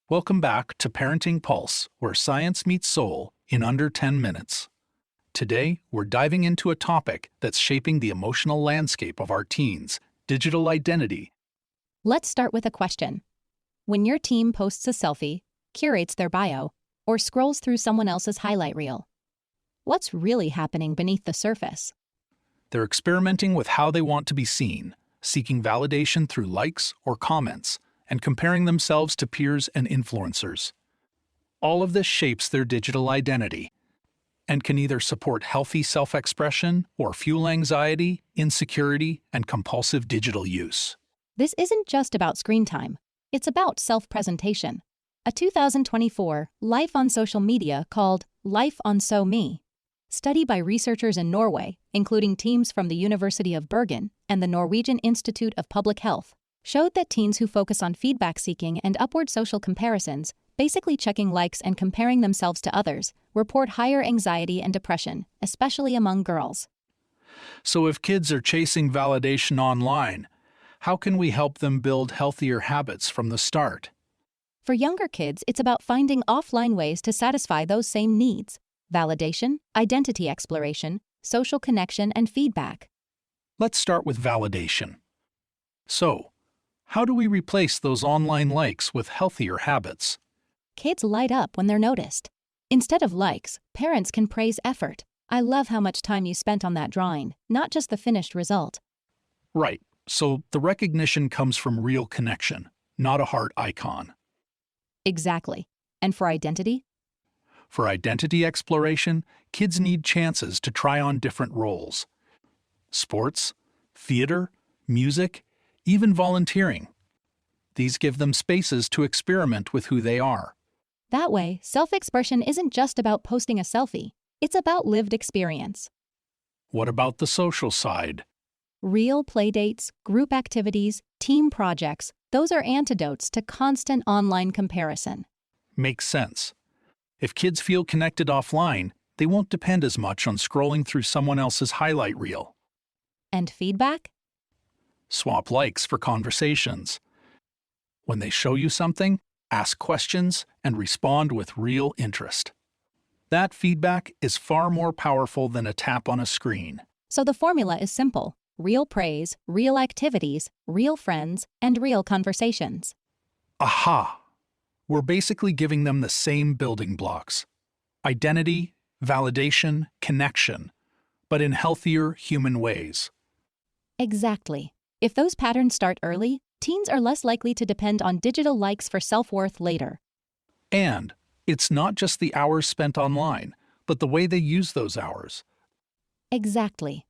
Welcome back to Parenting Pulse, where science meets soul in under 10 minutes. Today, we're diving into a topic that's shaping the emotional landscape of our teens: digital identity. Let's start with a question. When your team posts a selfie, curates their bio, or scrolls through someone else's highlight reel, what's really happening beneath the surface? They're experimenting with how they want to be seen, seeking validation through likes or comments, and comparing themselves to peers and influencers. All of this shapes their digital identity and can either support healthy self-expression or fuel anxiety, insecurity, and compulsive digital use. This isn't just about screen time. It's about self-presentation. A 2024 Life on Social Media called Life on SoMe study by researchers in Norway, including teams from the University of Bergen and the Norwegian Institute of Public Health, showed that teens who focus on feedback-seeking and upward social comparisons, basically checking likes and comparing themselves to others, report higher anxiety and depression, especially among girls. So if kids are chasing validation online, how can we help them build healthier habits from the start? For younger kids, it's about finding offline ways to satisfy those same needs: validation, identity exploration, social connection, and feedback. Let's start with validation. So, how do we replace those online likes with healthier habits? Kids light up when they're noticed. Instead of likes, parents can praise effort. "I love how much time you spent on that drawing," not just the finished result. Right, so the recognition comes from real connection, not a heart icon. Exactly. And for identity? For identity exploration, kids need chances to try on different roles. Sports, theater, music, even volunteering. These give them spaces to experiment with who they are. That way, self-expression isn't just about posting a selfie. It's about lived experience. What about the social side? Real playdates, group activities, team projects, those are antidotes to constant online comparison. Makes sense. If kids feel connected offline, they won't depend as much on scrolling through someone else's highlight reel. And feedback? Swap likes for conversations. When they show you something, ask questions and respond with real interest. That feedback is far more powerful than a tap on a screen. So the formula is simple: real praise, real activities, real friends, and real conversations. Aha! We're basically giving them the same building blocks: identity, validation, connection, but in healthier human ways. Exactly. If those patterns start early, teens are less likely to depend on digital likes for self-worth later. And it's not just the hours spent online, but the way they use those hours. Exactly.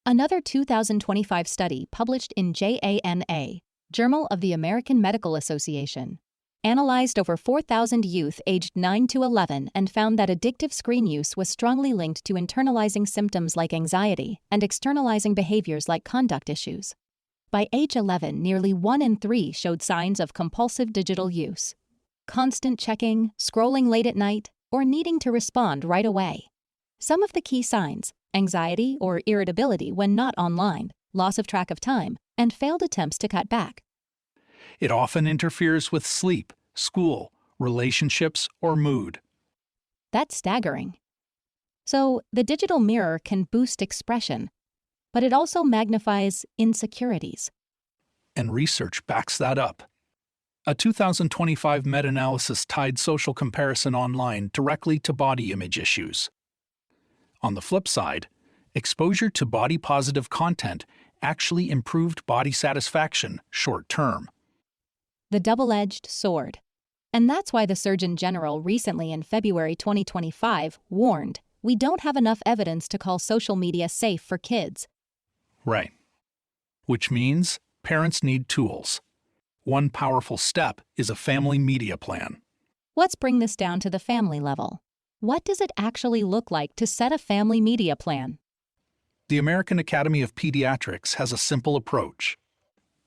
Another 2025 study published in JAMA, Journal of the American Medical Association, analyzed over 4,000 youth aged 9 to 11 and found that addictive screen use was strongly linked to internalizing symptoms like anxiety and externalizing behaviors like conduct issues. By age 11, nearly 1 in 3 showed signs of compulsive digital use: constant checking, scrolling late at night, or needing to respond right away. Some of the key signs: anxiety or irritability when not online, loss of track of time, and failed attempts to cut back. It often interferes with sleep, school, relationships, or mood. That's staggering. So, the digital mirror can boost expression, but it also magnifies insecurities. And research backs that up. A 2025 meta-analysis tied social comparison online directly to body image issues. On the flip side, exposure to body-positive content actually improved body satisfaction short-term. The double-edged sword. And that's why the Surgeon General recently in February 2025 warned, we don't have enough evidence to call social media safe for kids. Right. Which means parents need tools. One powerful step is a family media plan. Let's bring this down to the family level. What does it actually look like to set a family media plan? The American Academy of Pediatrics has a simple approach.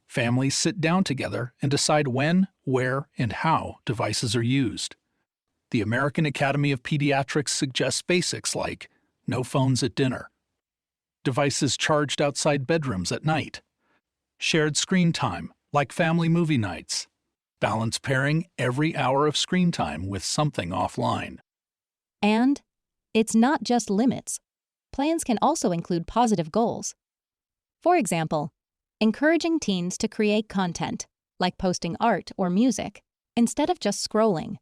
Families sit down together and decide when, where, and how devices are used. The American Academy of Pediatrics suggests basics like no phones at dinner, devices charged outside bedrooms at night, shared screen time like family movie nights, Balance pairing every hour of screen time with something offline. And it's not just limits. Plans can also include positive goals. For example, encouraging teens to create content, like posting art or music, instead of just scrolling.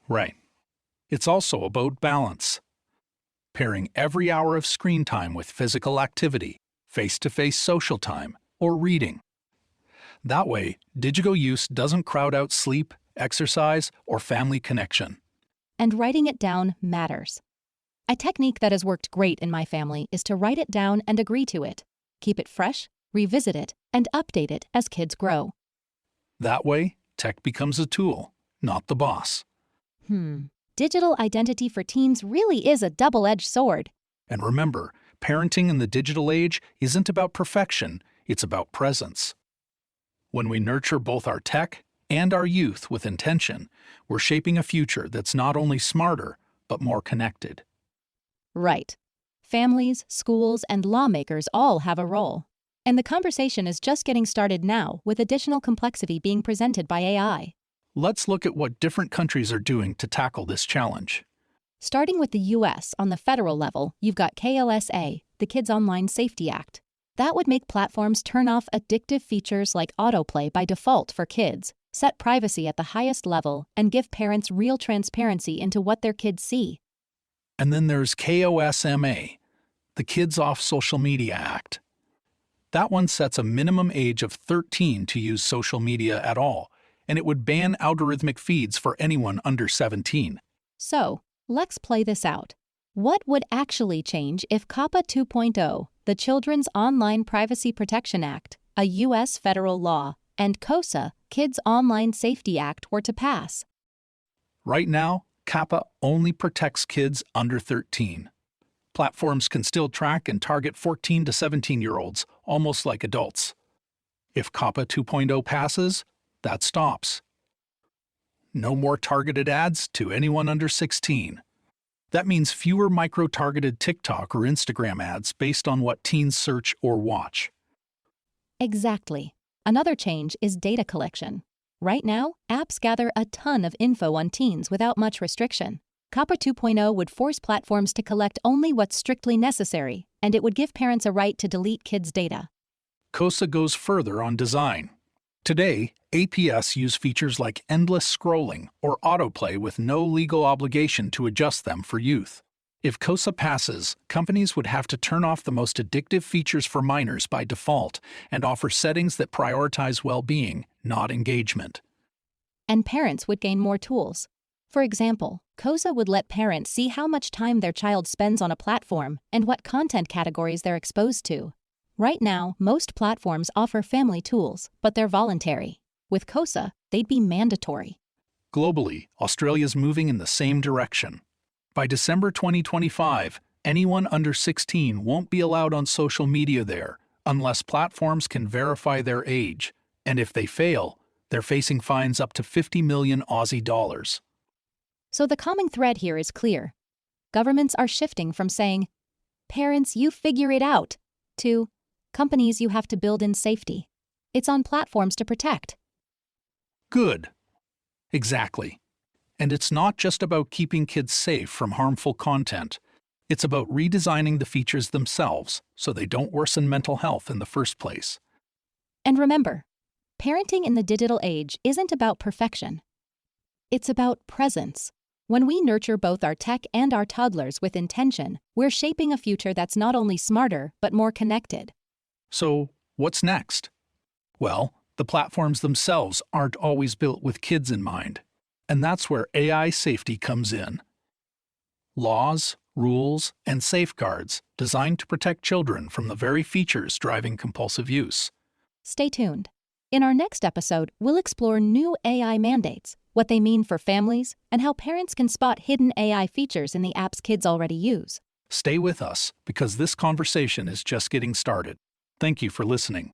Right. It's also about balance. Pairing every hour of screen time with physical activity, face-to-face social time, or reading. That way, digital use doesn't crowd out sleep, exercise, or family connection. And writing it down matters. A technique that has worked great in my family is to write it down and agree to it. Keep it fresh, revisit it, and update it as kids grow. That way, tech becomes a tool, not the boss. Digital identity for teens really is a double-edged sword. And remember, parenting in the digital age isn't about perfection, it's about presence. When we nurture both our tech and our youth with intention, we're shaping a future that's not only smarter, but more connected. Right. Families, schools, and lawmakers all have a role. And the conversation is just getting started now, with additional complexity being presented by AI. Let's look at what different countries are doing to tackle this challenge. Starting with the U.S., on the federal level, you've got KLSA, the Kids Online Safety Act. That would make platforms turn off addictive features like autoplay by default for kids, set privacy at the highest level, and give parents real transparency into what their kids see. And then there's KOSMA, the Kids Off Social Media Act. That one sets a minimum age of 13 to use social media at all, and it would ban algorithmic feeds for anyone under 17. So, let's play this out. What would actually change if COPPA 2.0, the Children's Online Privacy Protection Act, a U.S. federal law, and KOSA, Kids Online Safety Act, were to pass? Right now, COPPA only protects kids under 13. Platforms can still track and target 14 to 17-year-olds, almost like adults. If COPPA 2.0 passes, that stops. No more targeted ads to anyone under 16. That means fewer micro-targeted TikTok or Instagram ads based on what teens search or watch. Exactly. Another change is data collection. Right now, apps gather a ton of info on teens without much restriction. COPPA 2.0 would force platforms to collect only what's strictly necessary, and it would give parents a right to delete kids' data. KOSA goes further on design. Today, APS use features like endless scrolling or autoplay with no legal obligation to adjust them for youth. If KOSA passes, companies would have to turn off the most addictive features for minors by default and offer settings that prioritize well-being, not engagement. And parents would gain more tools. For example, KOSA would let parents see how much time their child spends on a platform and what content categories they're exposed to. Right now, most platforms offer family tools, but they're voluntary. With KOSA, they'd be mandatory. Globally, Australia's moving in the same direction. By December 2025, anyone under 16 won't be allowed on social media there unless platforms can verify their age, and if they fail, they're facing fines up to 50 million Aussie dollars. So the common thread here is clear. Governments are shifting from saying, "Parents, you figure it out," to "Companies, you have to build in safety. It's on platforms to protect." Good. Exactly. And it's not just about keeping kids safe from harmful content. It's about redesigning the features themselves so they don't worsen mental health in the first place. And remember, parenting in the digital age isn't about perfection. It's about presence. When we nurture both our tech and our toddlers with intention, we're shaping a future that's not only smarter, but more connected. So, what's next? Well, the platforms themselves aren't always built with kids in mind. And that's where AI safety comes in. Laws, rules, and safeguards designed to protect children from the very features driving compulsive use. Stay tuned. In our next episode, we'll explore new AI mandates, what they mean for families, and how parents can spot hidden AI features in the apps kids already use. Stay with us, because this conversation is just getting started. Thank you for listening.